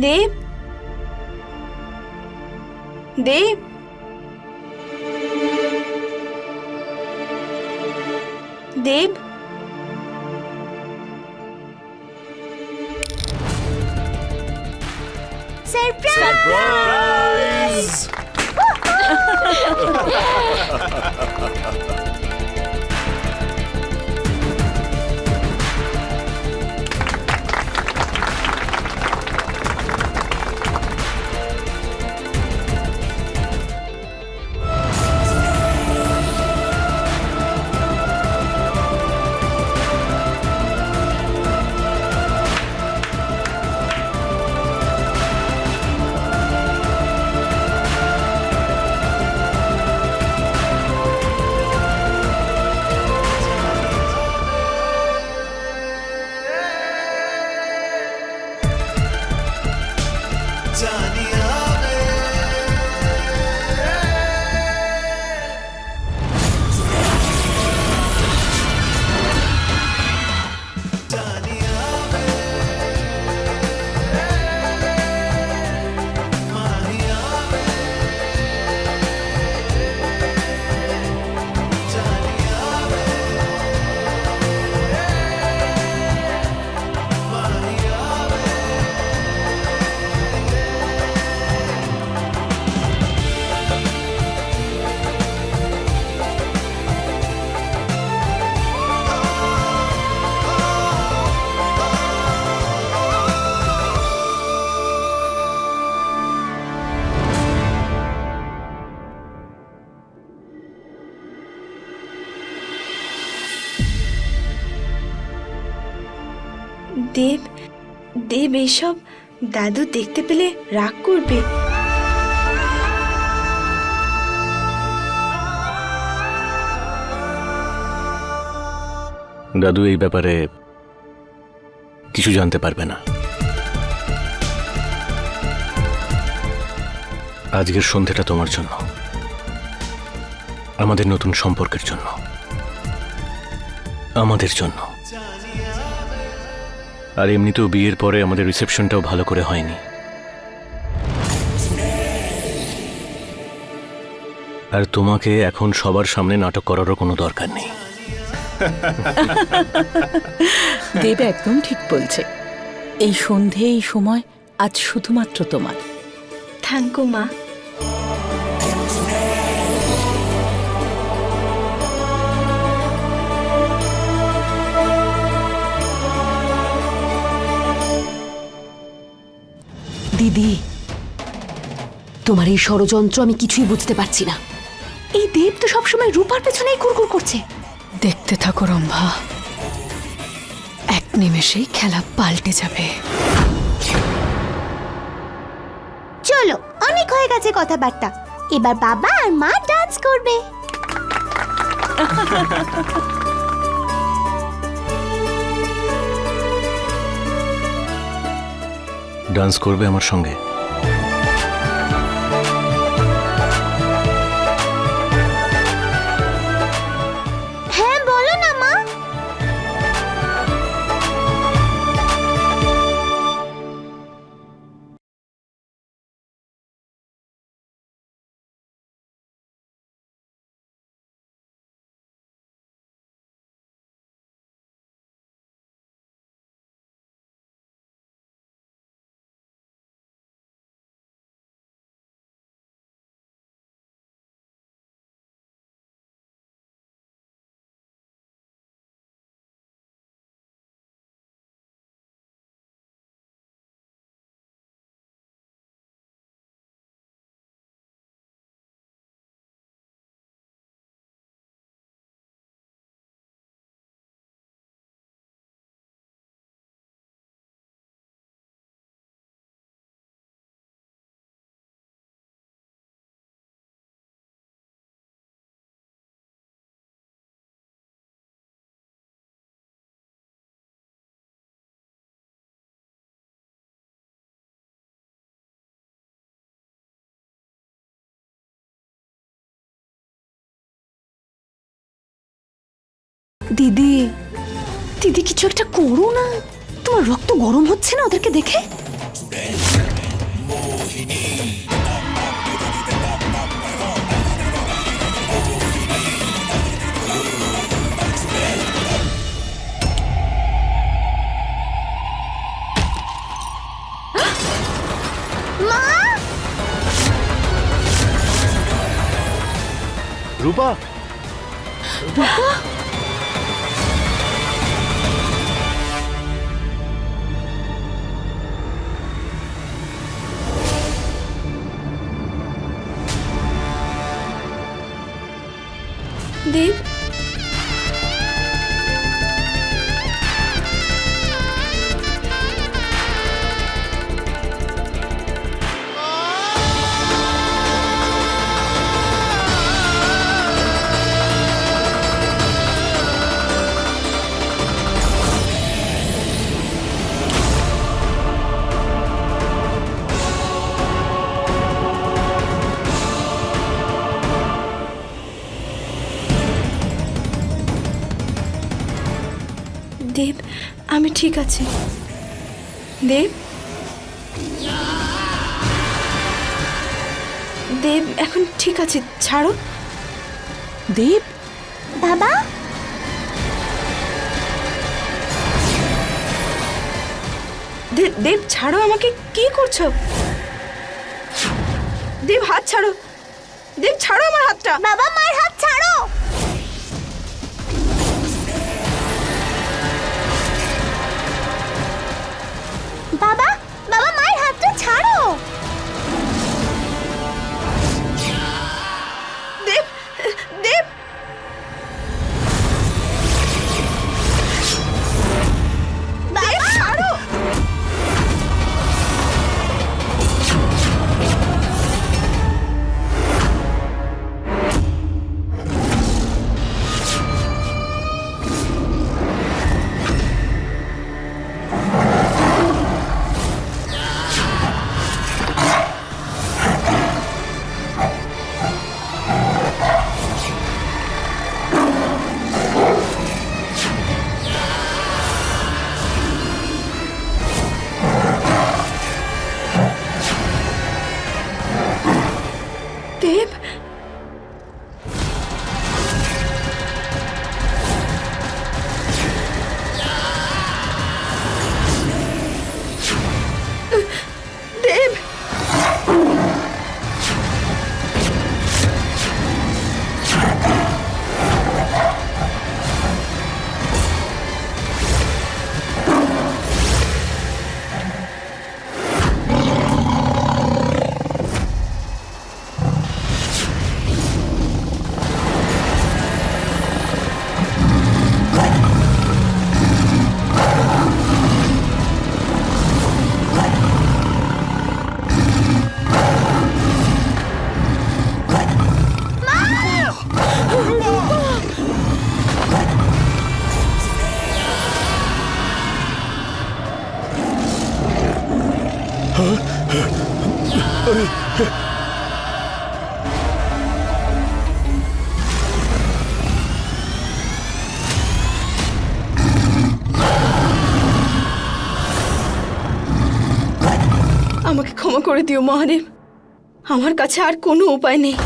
দেব, দেব, দেব, surprise! দেব, দেব, এসব দাদু দেখতে পেলে রাগ করবে। দাদু এই ব্যাপারে কিছু জানতে পারবে না। আজকের সন্ধ্যাটা তোমার জন্য, আমাদের নতুন সম্পর্কের জন্য, আমাদের জন্য। আর এমনিতেও বিয়ের পরে আমাদের রিসেপশনটাও ভালো করে হয়নি। আর তোমাকে এখন সবার সামনে নাটক করারও কোনো দরকার নেই। দেব একদম ঠিক বলছে। এই সন্ধে, এই সময় আজ শুধুমাত্র তোমার। থ্যাংক ইউ মা। দিদি, তোমার এই ষড়যন্ত্র আমি কিছুই বুঝতে পারছি না। এই দেব তো সবসময় রূপার পেছনেই কুরকুর করছে। দেখতে থাকো রম্ভা, এক নিমেষেই খেলা পাল্টে যাবে। চলো, অনেক হয়ে গেছে কথাবার্তা, এবার বাবা আর মা ডান্স করবে। ডান্স করবে আমার সঙ্গে? হ্যাঁ, বলো না মা। দিদি, দিদি কিছু একটা করো না। তোমার রক্ত গরম হচ্ছে না ওদেরকে দেখে? রূপা, দেব, দেব, আমি ঠিক আছি। দেব, দেব এখন ঠিক আছে, ছাড়ো। দেব, বাবা দেব, দেব ছাড়ো আমাকে, কি করছো? দেব হাত ছাড়ো, দেব ছাড়ো আমার হাতটা। বাবা মায়ের হাত ছাড়ো। বাবা বাবা মায়ের হাতটা ছাড়ো। দেব, দেব, দেব ছাড়ো। দেব, দেব, আমাকে ক্ষমা করে দিও মহাদেব, আমার কাছে আর কোনো উপায় নেই।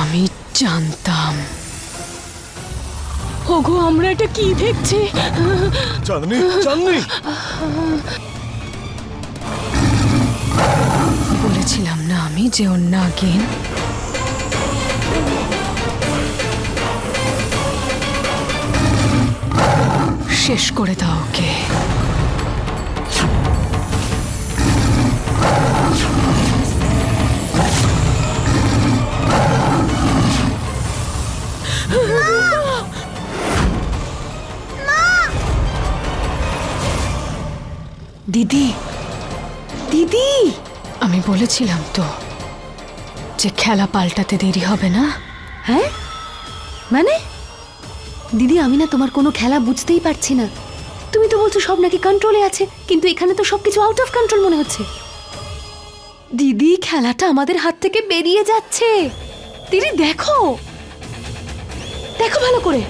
আমি জানতাম। ওগো, আমরা এটা কি দেখছি? চাঁদনি, চাঁদনি, বলেছিলাম না আমি যে ওর নাগিন। শেষ করে দাও ওকে। দিদি, দিদি, আমি বলেছিলাম তো যে খেলা পাল্টাতে দেরি হবে না। হ্যাঁ মানে দিদি, আমি না তোমার কোনো খেলা বুঝতেই পারছি না। তুমি তো বলছো সব নাকি কন্ট্রোলে আছে, কিন্তু এখানে তো সবকিছু আউট অফ কন্ট্রোল মনে হচ্ছে। দিদি, খেলাটা আমাদের হাত থেকে বেরিয়ে যাচ্ছে। দিদি দেখো, দেখো ভালো করে।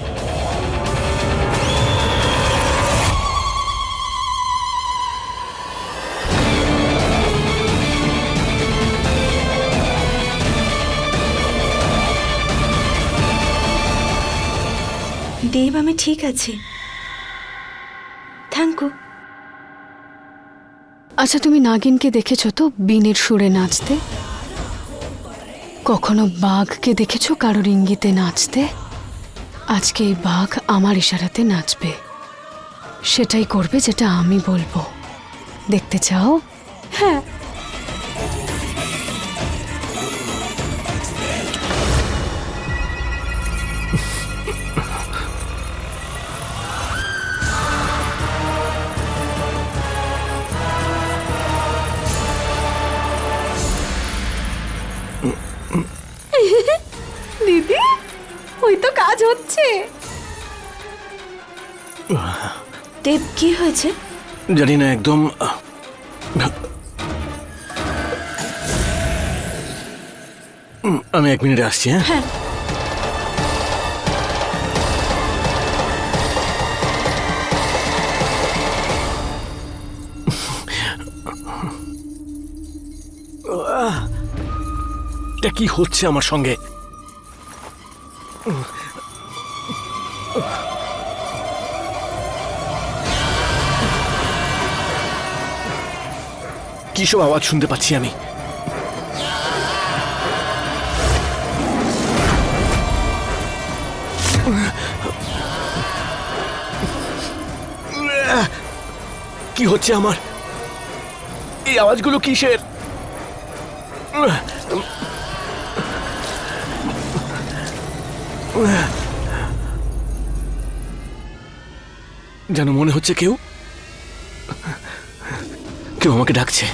দেব, আমি ঠিক আছি। Thank you. আচ্ছা, তুমি নাগিনকে দেখেছো তো বীণের সুরে নাচতে? কখনো বাঘকে দেখেছো কারোর ইঙ্গিতে নাচতে? আজকে এই বাঘ আমার ইশারাতে নাচবে। সেটাই করবে যেটা আমি বলবো। দেখতে চাও? হ্যাঁ, দিদি, ওই তো কাজ হচ্ছে। দেব, কি হয়েছে? জানি না, একদম আমি 1 মিনিটে আসছি। হ্যাঁ, হ্যাঁ। এটা কি হচ্ছে আমার সঙ্গে? কি সব আওয়াজ শুনতে পাচ্ছি আমি? কি হচ্ছে আমার? এই আওয়াজগুলো কিসের? যেন মনে হচ্ছে কেউ কেউ আমাকে ডাকছে।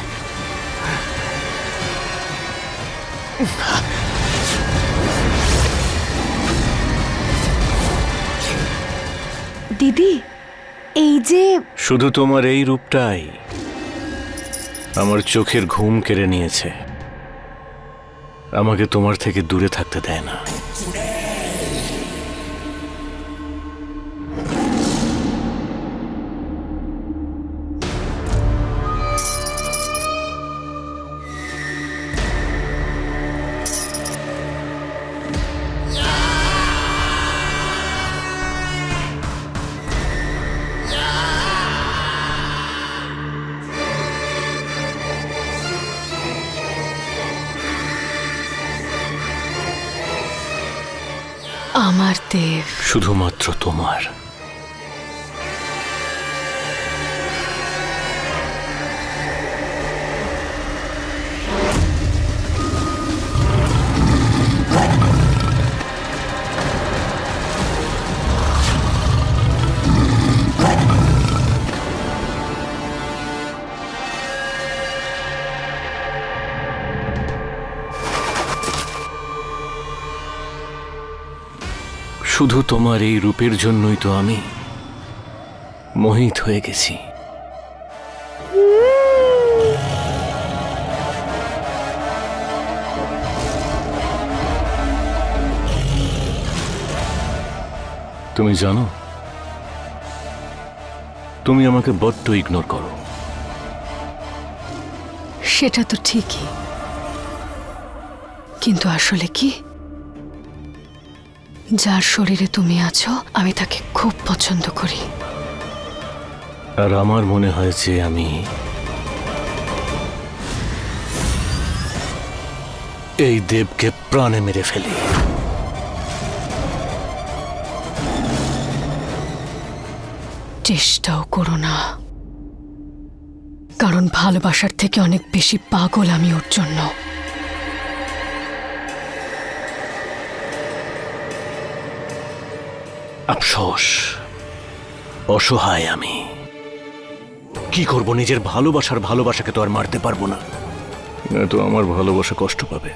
দিদি, এই যে শুধু তোমার এই রূপটাই আমার চোখের ঘুম কেড়ে নিয়েছে, আমাকে তোমার থেকে দূরে থাকতে দেয় না। আমার দেব। শুধুমাত্র তোমার। শুধু তোমার এই রূপের জন্যই তো আমি মোহিত হয়ে গেছি। তুমি জানো, তুমি আমাকে বড্ড ইগনোর করো। সেটা তো ঠিকই, কিন্তু আসলে কি, যার শরীরে তুমি আছো আমি তাকে খুব পছন্দ করি। আর আমার মনে হয় যে আমি এই দেবকে প্রাণে মেরে ফেলি। চেষ্টাও করো না, কারণ ভালোবাসার থেকে অনেক বেশি পাগল আমি ওর জন্য। আফসোস, অসহায় আমি। কি করব, নিজের ভালোবাসাকে তো আর মারতে পারবো না, তো আমার ভালোবাসা কষ্ট পাবে।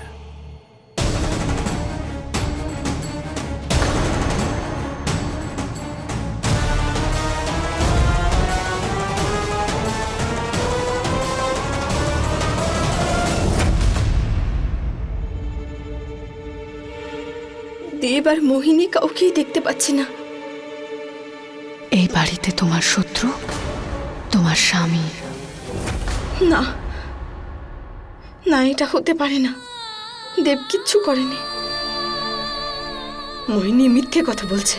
দেব আর মোহিনী কাউকেই দেখতে পাচ্ছি না। এই বাড়িতে তোমার শত্রু তোমার স্বামী। না না, এটা হতে পারে না। দেব কিচ্ছু করেনি। মোহিনী মিথ্যে কথা বলছে।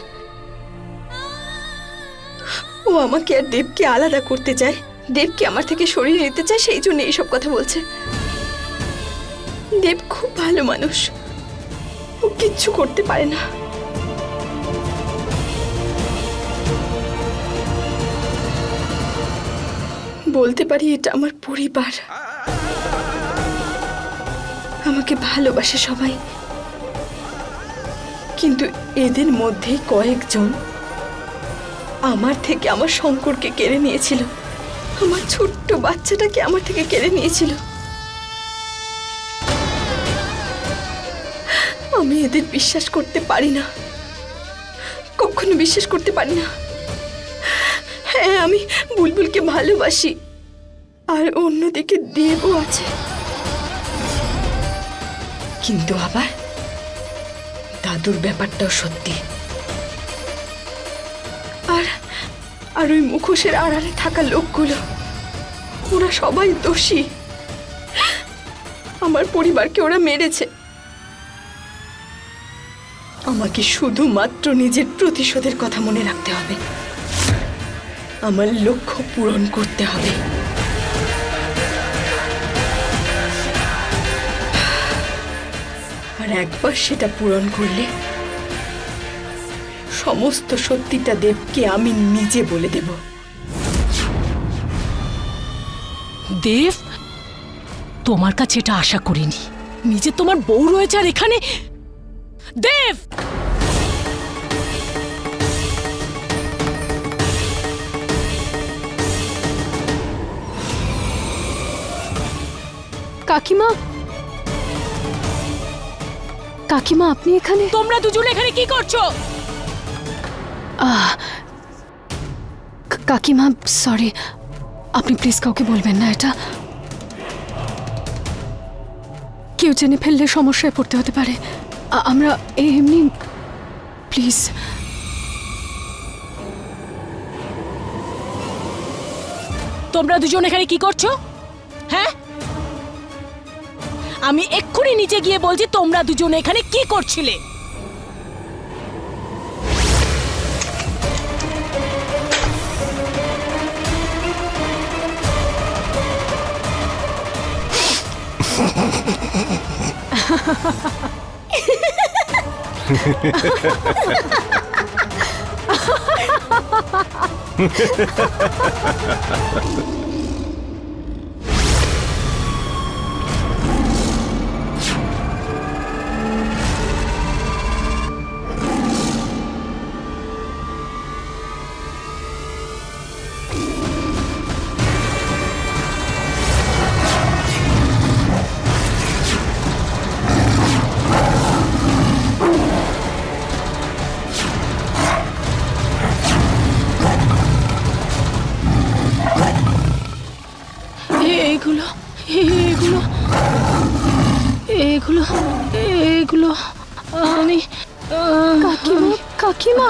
ও আমাকে আর দেবকে আলাদা করতে চায়, দেবকে আমার থেকে সরিয়ে নিতে চায়, সেই জন্য এইসব কথা বলছে। দেব খুব ভালো মানুষ, ও কিচ্ছু করতে পারে না। বলতে পারি এটা আমার পরিবার, আমাকে ভালোবাসে সবাই, কিন্তু এদের মধ্যে কয়েকজন আমার থেকে আমার শঙ্করকে কেড়ে নিয়েছিল, আমার ছোট্ট বাচ্চাটাকে আমার থেকে কেড়ে নিয়েছিল। আমি এদের বিশ্বাস করতে পারি না, কখনো বিশ্বাস করতে পারি না। হ্যাঁ, আমি বুলবুলকে ভালোবাসি, আর অন্যদিকে দেবও আছে, কিন্তু আবার দাদুর ব্যাপারটাও সত্যি। আর ওই মুখোশের আড়ালে থাকা লোকগুলো, ওরা সবাই দোষী। আমার পরিবারকে ওরা মেরেছে। আমাকে শুধুমাত্র নিজের প্রতিশোধের কথা মনে রাখতে হবে, আমার লক্ষ্য পূরণ করতে হবে। আর একবার সেটা পূরণ করলে সমস্ত সত্যিটা দেবকে আমি নিজে বলে দেব। দেব, তোমার কাছে এটা আশা করিনি। নিজে তোমার বউ রয়েছে আর এখানে দেব। কাকিমা, কাকিমা আপনি এখানে? তোমরা দুজন এখানে কি করছো? কাকিমা সরি, আপনি প্লিজ কাউকে বলবেন না। এটা কেউ জেনে ফেললে সমস্যায় পড়তে হতে পারে। আমরা এমনি, প্লিজ। তোমরা দুজন এখানে কি করছো? হ্যাঁ, আমি এক্ষুনি নিচে গিয়ে বলছি তোমরা দুজন এখানে কি করছিলে। এগুলো এগুলো এগুলো এগুলো আমি কাকিমা, কাকিমা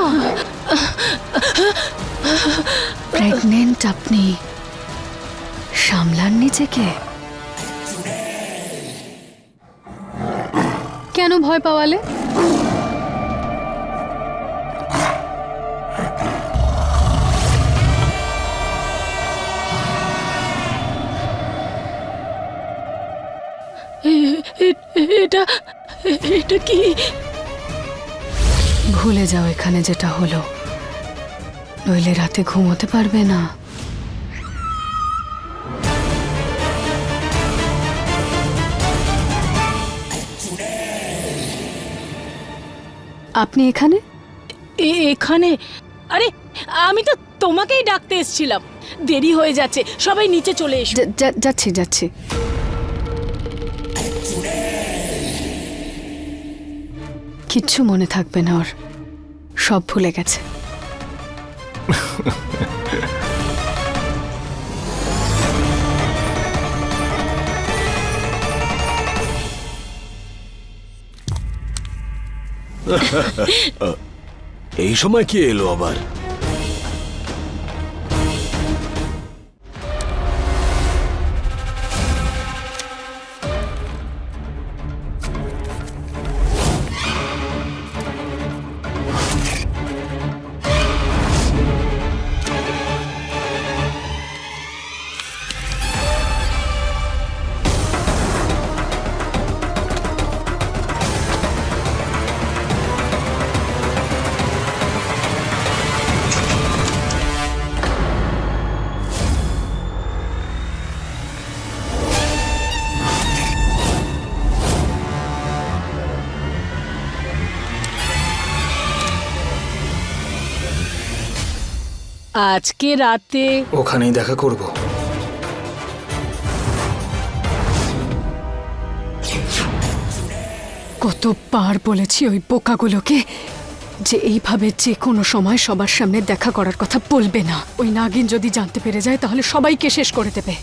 প্রেগনেন্ট আপনি, সামলান নিজেকে। কেন ভয় পাওয়ালে? এটা এটা কি? ভুলে যাও এখানে যেটা হলো, নইলে রাতে ঘুমোতে পারবে না। আপনি এখানে? এখানে? আরে আমি তো তোমাকেই ডাকতে এসেছিলাম। দেরি হয়ে যাচ্ছে, সবাই নিচে চলে এসো। যাচ্ছি যাচ্ছি। কিচ্ছু মনে থাকবে না ওর, সব ভুলে গেছে। এই সময় কি এলো আবার? আজকে রাতে ওখানেই দেখা করব। কতবার বলেছি ওই বোকাগুলোকে যে এইভাবে যে কোনো সময় সবার সামনে দেখা করার কথা বলবে না। ওই নাগিন যদি জানতে পেরে যায় তাহলে সবাইকে শেষ করে দেবে।